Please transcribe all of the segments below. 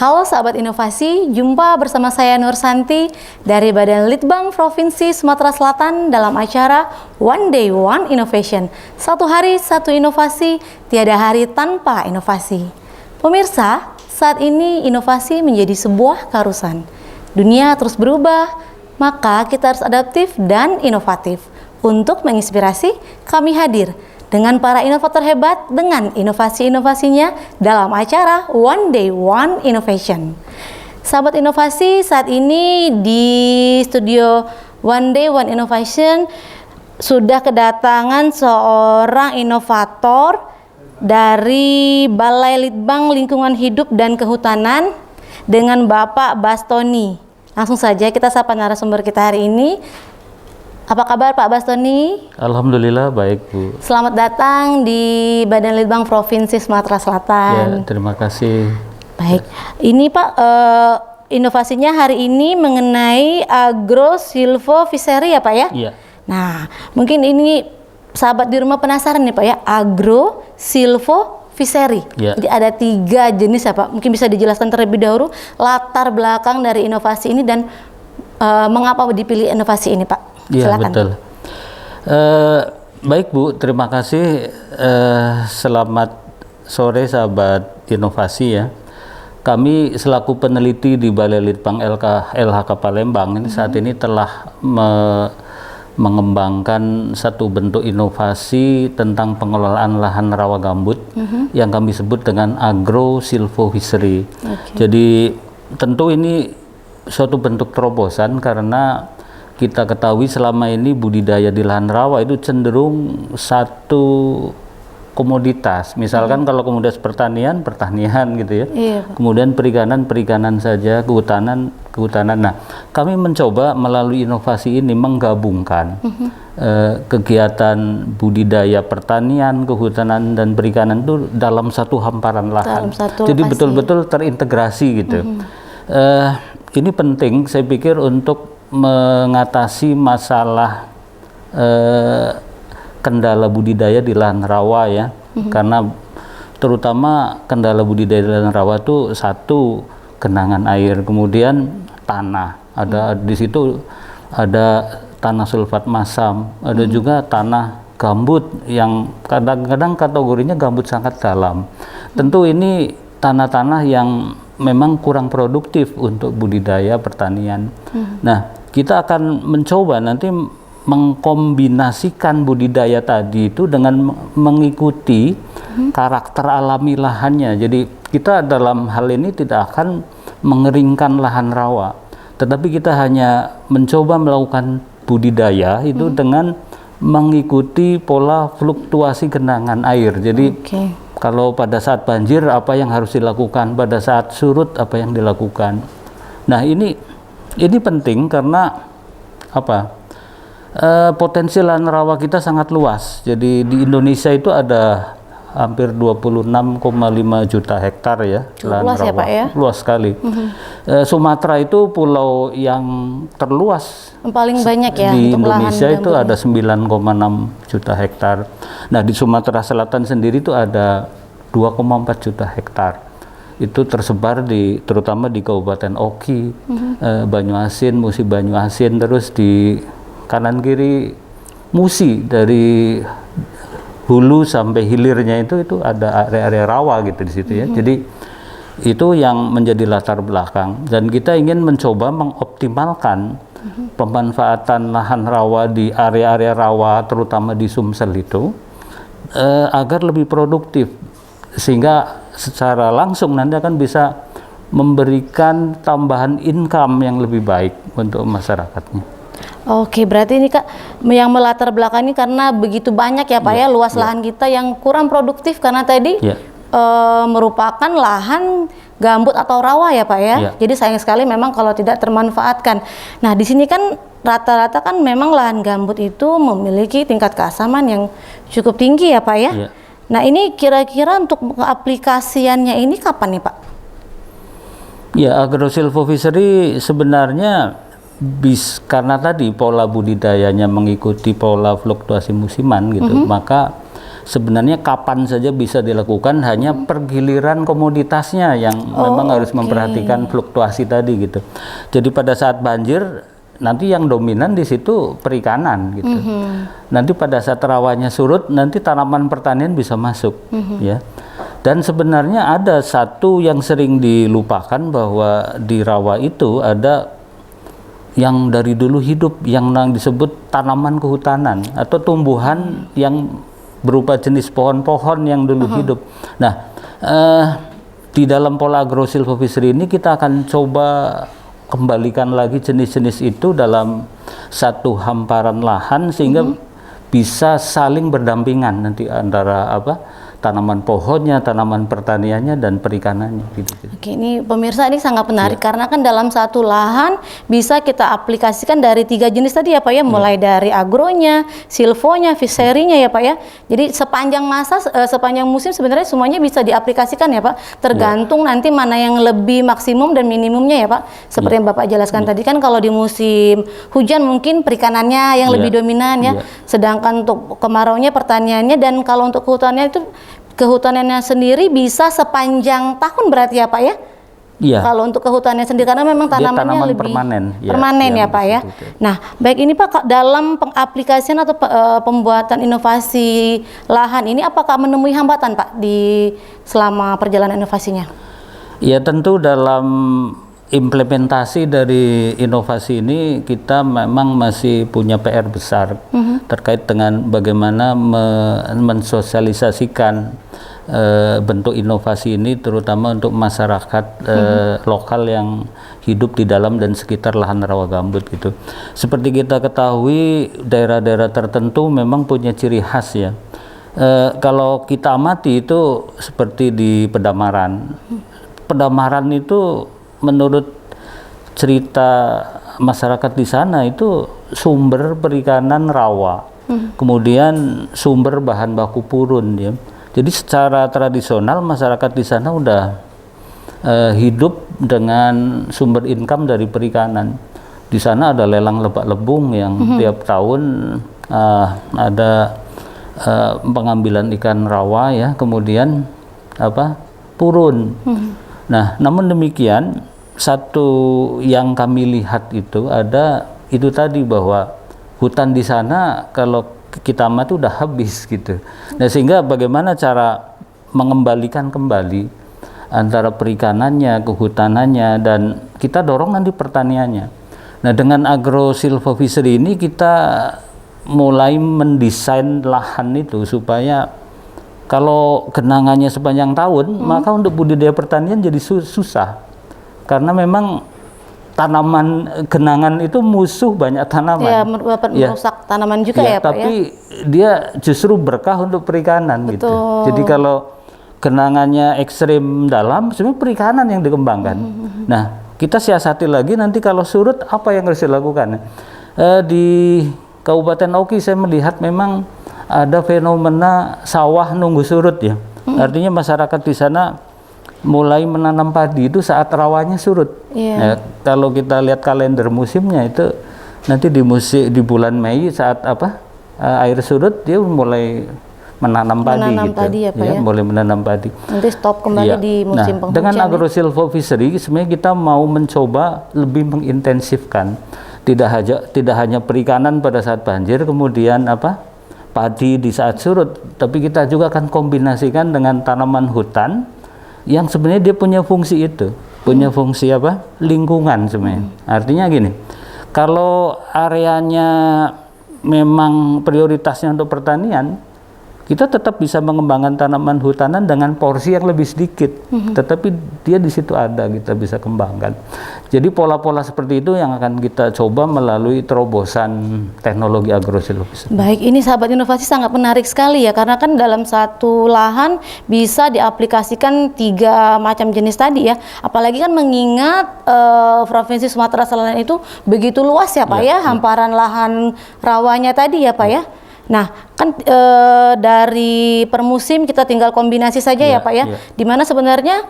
Halo sahabat inovasi, jumpa bersama saya Nur Santi dari Badan Litbang Provinsi Sumatera Selatan dalam acara One Day One Innovation. Satu hari satu inovasi, tiada hari tanpa inovasi. Pemirsa, saat ini inovasi menjadi sebuah keharusan. Dunia terus berubah, maka kita harus adaptif dan inovatif. Untuk menginspirasi, kami hadir dengan para inovator hebat dengan inovasi-inovasinya dalam acara One Day One Innovation. Sahabat inovasi, saat ini di studio One Day One Innovation sudah kedatangan seorang inovator dari Balai Litbang Lingkungan Hidup dan Kehutanan dengan Bapak Bastoni. Langsung saja kita sapa narasumber kita hari ini. Apa kabar Pak Bastoni? Alhamdulillah baik Bu. Selamat datang di Badan Litbang Provinsi Sumatera Selatan. Ya, terima kasih. Baik, ini Pak inovasinya hari ini mengenai agro silvofishery ya Pak ya? Iya. Nah, mungkin ini sahabat di rumah penasaran nih Pak ya, agro silvofishery. Ya. Jadi ada 3 jenis ya Pak. Mungkin bisa dijelaskan terlebih dahulu latar belakang dari inovasi ini dan mengapa dipilih inovasi ini Pak? Iya Silakan. betul. Baik Bu, terima kasih. Selamat sore sahabat inovasi ya. Kami selaku peneliti di Balai Litbang LHK Palembang ini saat ini telah mengembangkan satu bentuk inovasi tentang pengelolaan lahan rawa gambut yang kami sebut dengan agro silvofishery. Jadi tentu ini suatu bentuk terobosan karena kita ketahui selama ini budidaya di lahan rawa itu cenderung satu komoditas. Misalkan kalau komoditas pertanian gitu ya. Iya, kemudian perikanan saja, kehutanan. Nah, kami mencoba melalui inovasi ini menggabungkan kegiatan budidaya pertanian, kehutanan dan perikanan itu dalam satu hamparan lahan. Jadi betul-betul terintegrasi gitu. Ini penting saya pikir untuk mengatasi masalah kendala budidaya di lahan rawa ya, karena terutama kendala budidaya di lahan rawa itu satu genangan air, kemudian tanah, ada di situ ada tanah sulfat masam, ada juga tanah gambut yang kadang-kadang kategorinya gambut sangat dalam. Tentu ini tanah-tanah yang memang kurang produktif untuk budidaya pertanian. Nah, kita akan mencoba nanti mengkombinasikan budidaya tadi itu dengan mengikuti karakter alami lahannya. Jadi kita dalam hal ini tidak akan mengeringkan lahan rawa, tetapi kita hanya mencoba melakukan budidaya itu dengan mengikuti pola fluktuasi genangan air. Jadi kalau pada saat banjir apa yang harus dilakukan, pada saat surut apa yang dilakukan. Nah, ini penting karena apa? Potensi lahan rawa kita sangat luas. Jadi di Indonesia itu ada hampir 26,5 juta hektar ya lahan luas rawa. Ya, Pak, ya? Luas sekali. Sumatera itu pulau yang terluas paling banyak ya di untuk Indonesia lahan itu ada 9,6 juta hektar. Nah, di Sumatera Selatan sendiri itu ada 2,4 juta hektar. Itu tersebar terutama di Kabupaten Oki, Banyuasin, Musi Banyuasin, terus di kanan kiri Musi, dari hulu sampai hilirnya itu ada area-area rawa gitu di situ ya. Jadi itu yang menjadi latar belakang, dan kita ingin mencoba mengoptimalkan pemanfaatan lahan rawa di area-area rawa terutama di Sumsel itu agar lebih produktif, sehingga secara langsung nanti akan bisa memberikan tambahan income yang lebih baik untuk masyarakatnya. Oke, berarti ini Kak yang melatar belakangi karena begitu banyak ya Pak ya luas lahan kita yang kurang produktif karena tadi merupakan lahan gambut atau rawa ya Pak ya. Jadi sayang sekali memang kalau tidak termanfaatkan. Nah, di sini kan rata-rata kan memang lahan gambut itu memiliki tingkat keasaman yang cukup tinggi ya Pak ya. Nah, ini kira-kira untuk aplikasiannya ini kapan nih Pak? Ya, agro silvofishery sebenarnya karena tadi pola budidayanya mengikuti pola fluktuasi musiman gitu, maka sebenarnya kapan saja bisa dilakukan, hanya pergiliran komoditasnya yang memang harus memperhatikan fluktuasi tadi gitu. Jadi pada saat banjir nanti yang dominan di situ perikanan gitu. Nanti pada saat rawanya surut nanti tanaman pertanian bisa masuk ya. Dan sebenarnya ada satu yang sering dilupakan, bahwa di rawa itu ada yang dari dulu hidup yang disebut tanaman kehutanan atau tumbuhan yang berupa jenis pohon-pohon yang dulu hidup. Nah, di dalam pola agrosilvofishery ini kita akan coba kembalikan lagi jenis-jenis itu dalam satu hamparan lahan sehingga bisa saling berdampingan nanti antara tanaman pohonnya, tanaman pertaniannya, dan perikanannya gitu. Oke, ini pemirsa, ini sangat menarik karena kan dalam satu lahan bisa kita aplikasikan dari 3 jenis tadi ya Pak ya, mulai dari agronya, silvonya, fishery-nya ya Pak ya. Jadi sepanjang masa, sepanjang musim sebenarnya semuanya bisa diaplikasikan ya Pak, tergantung nanti mana yang lebih maksimum dan minimumnya ya Pak. Seperti yang Bapak jelaskan tadi kan, kalau di musim hujan mungkin perikanannya yang lebih dominan ya, sedangkan untuk kemaraunya pertaniannya, dan kalau untuk kehutanannya sendiri bisa sepanjang tahun berarti ya Pak ya? Iya. Kalau untuk kehutanannya sendiri karena memang tanamannya lebih permanen ya Pak ya. Nah, baik ini Pak, dalam pengaplikasian atau pembuatan inovasi lahan ini apakah menemui hambatan Pak di selama perjalanan inovasinya? Ya, tentu dalam implementasi dari inovasi ini kita memang masih punya PR besar terkait dengan bagaimana mensosialisasikan bentuk inovasi ini terutama untuk masyarakat lokal yang hidup di dalam dan sekitar lahan rawa gambut gitu. Seperti kita ketahui, daerah-daerah tertentu memang punya ciri khas ya. Kalau kita amati itu seperti di Pedamaran. Pedamaran itu menurut cerita masyarakat di sana itu sumber perikanan rawa, kemudian sumber bahan baku purun ya. Jadi secara tradisional masyarakat di sana udah hidup dengan sumber income dari perikanan. Di sana ada lelang lebak lebung yang tiap tahun ada pengambilan ikan rawa ya, kemudian purun. Nah, namun demikian satu yang kami lihat itu tadi bahwa hutan di sana kalau kita amati udah habis gitu. Nah, sehingga bagaimana cara mengembalikan kembali antara perikanannya, kehutanannya, dan kita dorong nanti pertaniannya. Nah, dengan agrosilvofishery ini kita mulai mendesain lahan itu supaya kalau genangannya sepanjang tahun, maka untuk budidaya pertanian jadi susah. Karena memang tanaman genangan itu musuh banyak tanaman. Ya, merusak tanaman juga ya Pak ya. Tapi dia justru berkah untuk perikanan. Betul. Gitu. Jadi kalau genangannya ekstrim dalam, sebenarnya perikanan yang dikembangkan. Nah, kita siasati lagi nanti kalau surut apa yang harus dilakukan. Di Kabupaten Oki saya melihat memang ada fenomena sawah nunggu surut ya. Artinya masyarakat di sana mulai menanam padi itu saat rawanya surut. Nah, kalau kita lihat kalender musimnya itu nanti di bulan Mei saat air surut dia mulai menanam padi gitu. Mulai menanam padi. Nanti stop kembali di musim penghujan. Dengan agrosilvofishery sebenarnya kita mau mencoba lebih mengintensifkan tidak hanya perikanan pada saat banjir, kemudian padi di saat surut, tapi kita juga akan kombinasikan dengan tanaman hutan yang sebenarnya dia punya fungsi itu, punya fungsi lingkungan sebenarnya. Artinya gini, kalau areanya memang prioritasnya untuk pertanian, kita tetap bisa mengembangkan tanaman hutanan dengan porsi yang lebih sedikit, tetapi dia di situ ada, kita bisa kembangkan. Jadi pola-pola seperti itu yang akan kita coba melalui terobosan teknologi agrosilvofishery. Baik, ini sahabat inovasi sangat menarik sekali ya, karena kan dalam satu lahan bisa diaplikasikan 3 macam jenis tadi ya. Apalagi kan mengingat Provinsi Sumatera Selatan itu begitu luas ya Pak ya, hamparan lahan rawanya tadi ya Pak ya. Nah, kan dari per musim kita tinggal kombinasi saja ya Pak ya. Dimana sebenarnya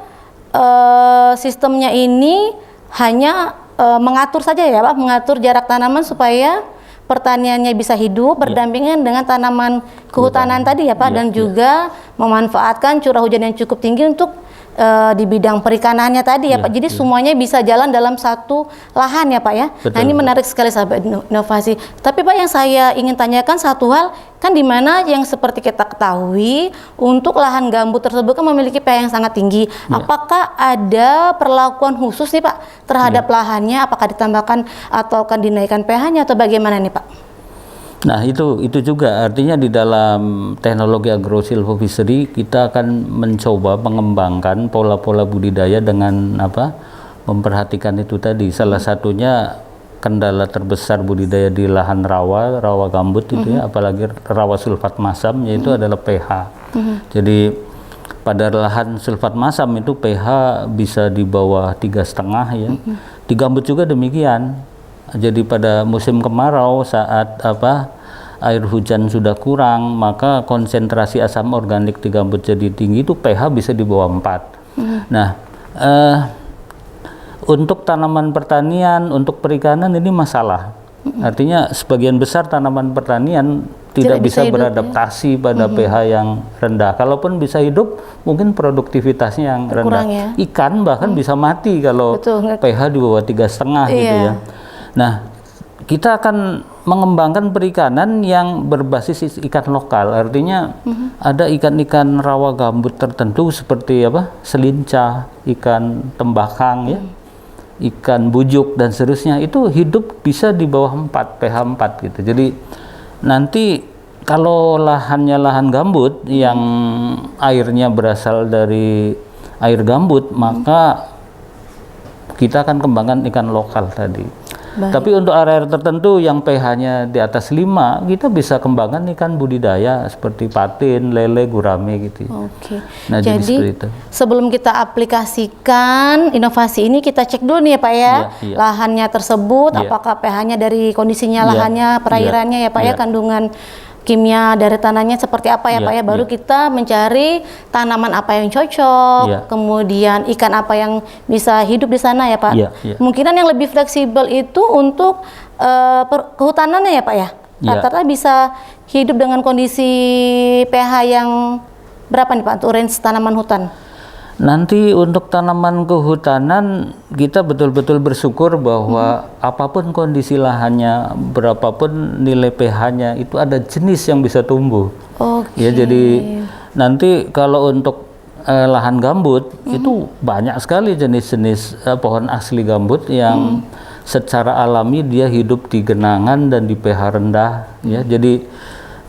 sistemnya ini hanya mengatur saja ya Pak, mengatur jarak tanaman supaya pertaniannya bisa hidup berdampingan dengan tanaman kehutanan tadi ya Pak, dan juga memanfaatkan curah hujan yang cukup tinggi untuk di bidang perikanannya tadi ya Pak. Jadi semuanya bisa jalan dalam satu lahan ya Pak ya. Betul. Nah ini menarik sekali sahabat inovasi. Tapi Pak, yang saya ingin tanyakan satu hal, kan di mana yang seperti kita ketahui untuk lahan gambut tersebut kan memiliki pH yang sangat tinggi. Apakah ada perlakuan khusus nih Pak terhadap lahannya? Apakah ditambahkan atau akan dinaikkan pH-nya atau bagaimana nih Pak? Nah itu juga artinya di dalam teknologi agrosilvofishery kita akan mencoba mengembangkan pola-pola budidaya dengan memperhatikan itu tadi. Salah satunya kendala terbesar budidaya di lahan rawa gambut itu ya, apalagi rawa sulfat masam, yaitu adalah pH. Jadi pada lahan sulfat masam itu pH bisa di bawah 3,5 ya. Di gambut juga demikian. Jadi pada musim kemarau saat air hujan sudah kurang, maka konsentrasi asam organik di gambut jadi tinggi, itu pH bisa di bawah 4. Nah, untuk tanaman pertanian, untuk perikanan ini masalah. Artinya sebagian besar tanaman pertanian tidak bisa beradaptasi pada pH yang rendah. Kalaupun bisa hidup, mungkin produktivitasnya yang rendah. Ya? Ikan bahkan bisa mati kalau pH di bawah 3,5 gitu ya. Nah, kita akan mengembangkan perikanan yang berbasis ikan lokal. Artinya ada ikan-ikan rawa gambut tertentu seperti selincah, ikan tembakang ya, ikan bujuk dan seterusnya, itu hidup bisa di bawah 4, pH 4 gitu. Jadi nanti kalau lahannya lahan gambut yang airnya berasal dari air gambut, maka kita akan kembangkan ikan lokal tadi. Tapi untuk area tertentu yang pH-nya di atas 5, kita bisa kembangkan ikan budidaya seperti patin, lele, gurame gitu. Nah, jadi sebelum kita aplikasikan inovasi ini, kita cek dulu nih ya Pak ya, lahannya tersebut, apakah pH-nya dari kondisinya lahannya, perairannya ya Pak ya, kandungan kimia dari tanahnya seperti apa ya Pak ya, baru kita mencari tanaman apa yang cocok, kemudian ikan apa yang bisa hidup di sana ya Pak. Kemungkinan yang lebih fleksibel itu untuk kehutanannya ya Pak ya, rata-rata bisa hidup dengan kondisi pH yang berapa nih Pak untuk range tanaman hutan? Nanti untuk tanaman kehutanan kita betul-betul bersyukur bahwa apapun kondisi lahannya, berapapun nilai pH-nya, itu ada jenis yang bisa tumbuh. Ya, jadi nanti kalau untuk lahan gambut itu banyak sekali jenis-jenis pohon asli gambut yang secara alami dia hidup di genangan dan di pH rendah ya. Jadi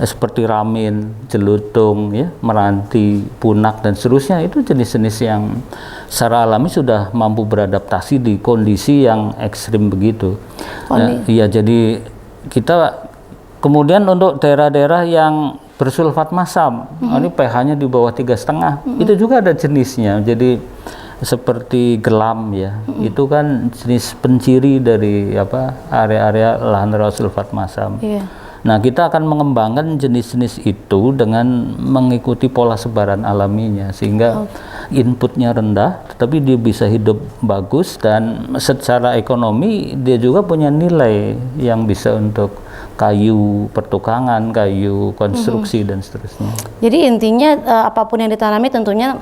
seperti ramin, jelutung, ya, meranti, punak dan seterusnya, itu jenis-jenis yang secara alami sudah mampu beradaptasi di kondisi yang ekstrim begitu. Iya, jadi kita kemudian untuk daerah-daerah yang bersulfat masam, ini pH-nya di bawah 3,5, itu juga ada jenisnya. Jadi seperti gelam ya, itu kan jenis penciri dari area-area lahan rawa sulfat masam. Nah, kita akan mengembangkan jenis-jenis itu dengan mengikuti pola sebaran alaminya, sehingga inputnya rendah, tetapi dia bisa hidup bagus, dan secara ekonomi dia juga punya nilai yang bisa untuk kayu pertukangan, kayu konstruksi dan seterusnya. Jadi intinya apapun yang ditanami tentunya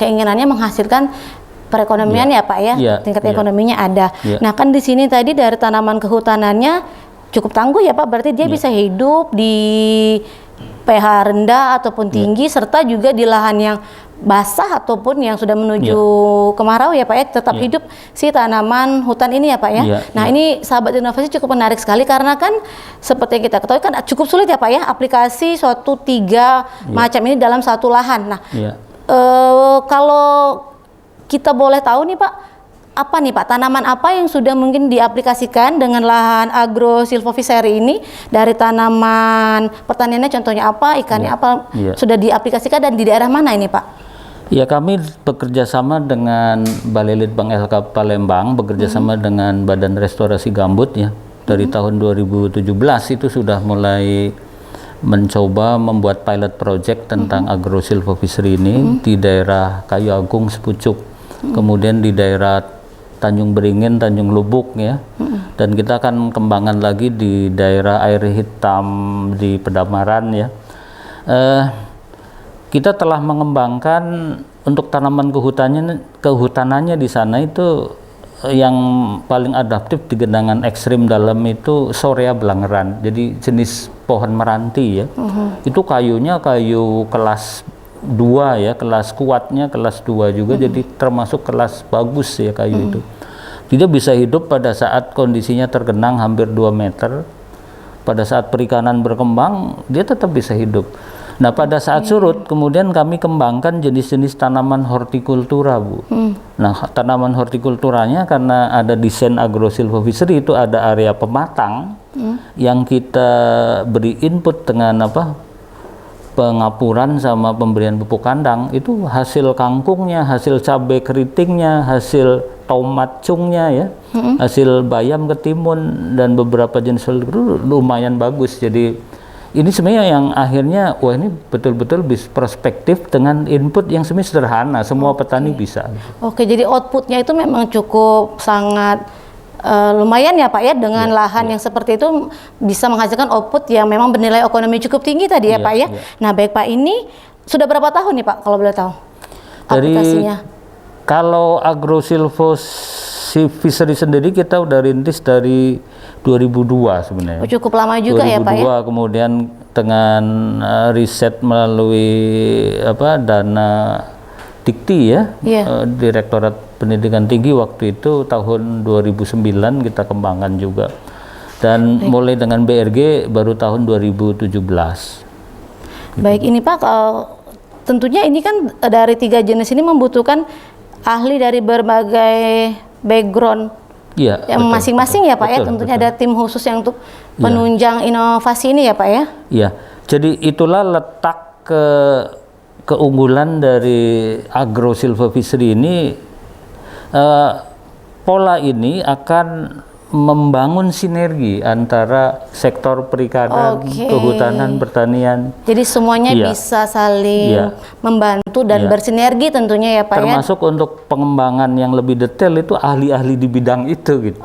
keinginannya menghasilkan perekonomian ya Pak ya, tingkat ekonominya ada. Nah kan di sini tadi dari tanaman kehutanannya cukup tangguh ya Pak, berarti dia bisa hidup di pH rendah ataupun tinggi, serta juga di lahan yang basah ataupun yang sudah menuju kemarau ya Pak ya, tetap hidup si tanaman hutan ini ya Pak ya. Nah ini sahabat inovasi cukup menarik sekali, karena kan seperti yang kita ketahui kan cukup sulit ya Pak ya aplikasi suatu 3 macam ini dalam satu lahan. Nah kalau kita boleh tahu nih Pak, apa nih Pak, tanaman apa yang sudah mungkin diaplikasikan dengan lahan agrosilvofishery ini, dari tanaman pertaniannya contohnya apa, ikannya apa, sudah diaplikasikan dan di daerah mana ini Pak? Ya, kami bekerja sama dengan Balai Litbang LK Palembang, bekerja sama dengan Badan Restorasi Gambut ya. Dari tahun 2017 itu sudah mulai mencoba membuat pilot project tentang agrosilvofishery ini di daerah Kayu Agung, Sepucuk, kemudian di daerah Tanjung Beringin, Tanjung Lubuk ya, dan kita akan kembangkan lagi di daerah Air Hitam di Pedamaran ya. Kita telah mengembangkan untuk tanaman kehutanannya di sana itu yang paling adaptif di genangan ekstrim dalam itu Sorea Blangeran. Jadi jenis pohon meranti ya. Itu kayunya kayu kelas 2 ya, kelas kuatnya kelas 2 juga, jadi termasuk kelas bagus ya kayu itu. Dia bisa hidup pada saat kondisinya tergenang hampir 2 meter. Pada saat perikanan berkembang, dia tetap bisa hidup. Nah, pada saat surut, kemudian kami kembangkan jenis-jenis tanaman hortikultura, Bu. Nah, tanaman hortikulturanya karena ada desain agrosilvofishery itu ada area pematang yang kita beri input dengan pengapuran sama pemberian pupuk kandang. Itu hasil kangkungnya, hasil cabai keritingnya, hasil tomat cungnya ya, hasil bayam ketimun dan beberapa jenis lumayan bagus. Jadi ini sebenarnya yang akhirnya wah ini betul-betul perspektif dengan input yang sederhana, semua petani bisa. Oke, jadi outputnya itu memang cukup sangat lumayan ya Pak ya, dengan lahan yang seperti itu bisa menghasilkan output yang memang bernilai ekonomi cukup tinggi tadi ya Pak ya. Nah baik Pak, ini sudah berapa tahun nih Pak kalau boleh tahu aplikasinya? Kalau agrosilvofishery sendiri kita udah rintis dari 2002 sebenarnya. Cukup lama juga 2002, ya Pak ya. Kemudian dengan riset melalui dana Dikti ya, Direktorat Pendidikan Tinggi waktu itu tahun 2009 kita kembangkan juga. Dan mulai dengan BRG baru tahun 2017. Baik, ini Pak, tentunya ini kan dari 3 jenis ini membutuhkan ahli dari berbagai background yang masing-masing ya Pak ya. Tentunya ada tim khusus yang untuk penunjang inovasi ini ya Pak ya. Iya, jadi itulah letak keunggulan dari agrosilvofishery ini. Pola ini akan membangun sinergi antara sektor perikanan, kehutanan, pertanian. Jadi semuanya bisa saling membantu dan bersinergi tentunya ya Pak termasuk ya. Untuk pengembangan yang lebih detail itu ahli-ahli di bidang itu gitu.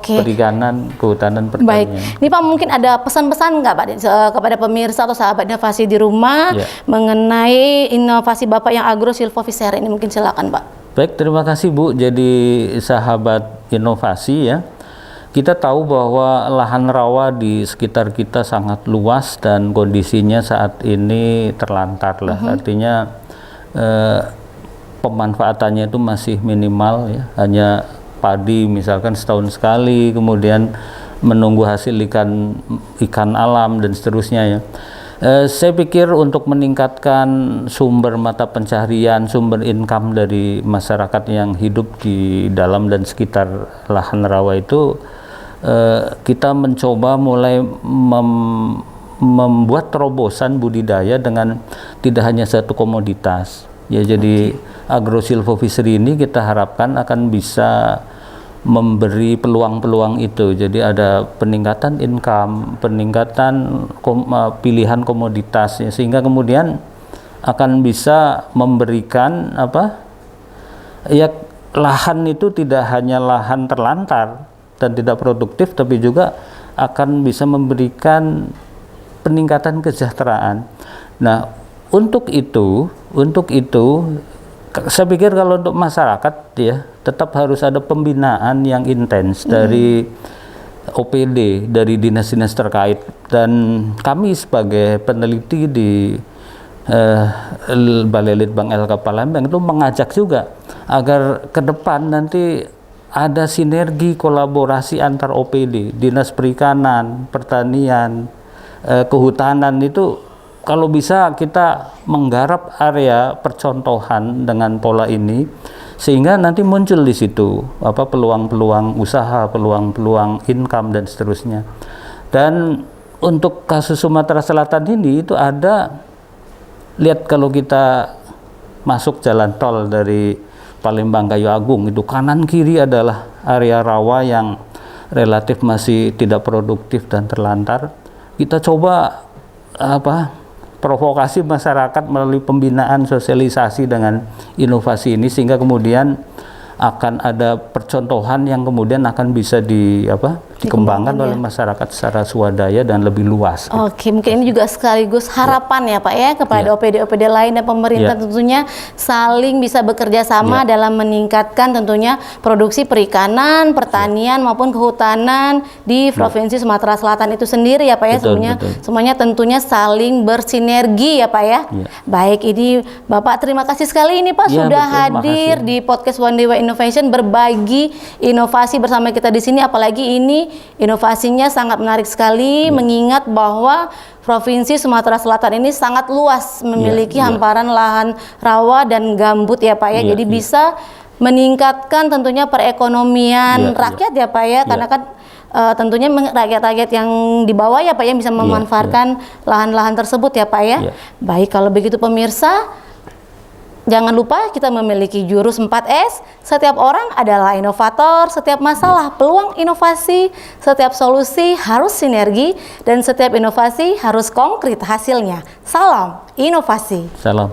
Perikanan, kehutanan, pertanian. Baik, ini Pak mungkin ada pesan-pesan nggak Pak kepada pemirsa atau sahabat inovasi di rumah mengenai inovasi Bapak yang agrosilvofishery ini, mungkin silakan Pak. Baik, terima kasih Bu. Jadi sahabat inovasi ya. Kita tahu bahwa lahan rawa di sekitar kita sangat luas dan kondisinya saat ini terlantar lah. Artinya pemanfaatannya itu masih minimal ya. Hanya padi misalkan setahun sekali, kemudian menunggu hasil ikan alam dan seterusnya ya. Saya pikir untuk meningkatkan sumber mata pencaharian, sumber income dari masyarakat yang hidup di dalam dan sekitar lahan rawa itu, kita mencoba mulai membuat terobosan budidaya dengan tidak hanya satu komoditas. Ya, jadi agrosilvofishery ini kita harapkan akan bisa memberi peluang-peluang itu. Jadi ada peningkatan income, peningkatan pilihan komoditasnya, sehingga kemudian akan bisa memberikan lahan itu tidak hanya lahan terlantar dan tidak produktif, tapi juga akan bisa memberikan peningkatan kesejahteraan. Nah, untuk itu saya pikir kalau untuk masyarakat ya tetap harus ada pembinaan yang intens dari OPD, dari dinas-dinas terkait, dan kami sebagai peneliti di Balai Litbang LK Palembang itu mengajak juga agar ke depan nanti ada sinergi kolaborasi antar OPD, Dinas Perikanan, Pertanian, Kehutanan itu kalau bisa kita menggarap area percontohan dengan pola ini sehingga nanti muncul di situ peluang-peluang usaha, peluang-peluang income dan seterusnya. Dan untuk kasus Sumatera Selatan ini itu ada, lihat kalau kita masuk jalan tol dari Palembang Kayu Agung itu kanan kiri adalah area rawa yang relatif masih tidak produktif dan terlantar. Kita coba provokasi masyarakat melalui pembinaan, sosialisasi dengan inovasi ini sehingga kemudian akan ada percontohan yang kemudian akan bisa dikembangkan oleh masyarakat secara swadaya dan lebih luas. Oke, mungkin ini juga sekaligus harapan ya Pak ya kepada OPD-OPD lain dan pemerintah tentunya saling bisa bekerja sama dalam meningkatkan tentunya produksi perikanan, pertanian maupun kehutanan di Provinsi Sumatera Selatan itu sendiri ya Pak ya. Semuanya tentunya saling bersinergi ya Pak ya. Baik, ini Bapak terima kasih sekali ini Pak sudah hadir di podcast One Day One Innovation, berbagi inovasi bersama kita di sini, apalagi ini inovasinya sangat menarik sekali mengingat bahwa Provinsi Sumatera Selatan ini sangat luas, memiliki hamparan lahan rawa dan gambut ya Pak ya. Jadi bisa meningkatkan tentunya perekonomian rakyat ya Pak ya, karena kan tentunya rakyat-rakyat yang di bawah ya Pak ya bisa memanfaatkan lahan-lahan tersebut ya Pak ya. Baik, kalau begitu pemirsa, jangan lupa kita memiliki jurus 4S. Setiap orang adalah inovator, setiap masalah peluang inovasi, setiap solusi harus sinergi, dan setiap inovasi harus konkret hasilnya. Salam inovasi. Salam.